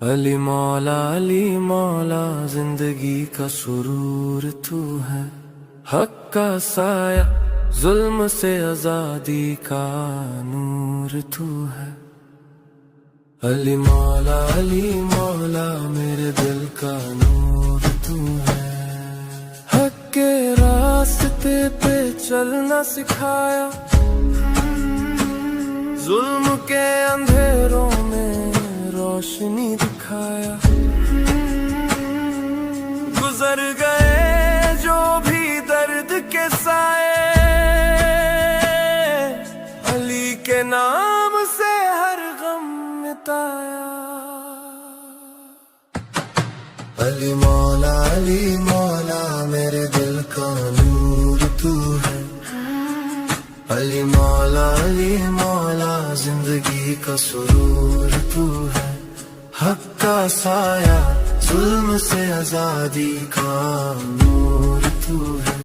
علی مولا زندگی کا سرور تو ہے، حق کا سایہ ظلم سے آزادی کا نور تو ہے۔ علی مولا میرے دل کا نور تو ہے، حق کے راستے پہ چلنا سکھایا، ظلم کے اندھیروں میں روشنی دکھایا۔ گزر گئے جو بھی درد کے سائے، علی کے نام سے ہر غم مٹایا۔ علی مولا میرے دل کا نور تو ہے، علی مولا زندگی کا سرور تو ہے، حق کا سایہ ظلم سے آزادی کا نور تو ہے۔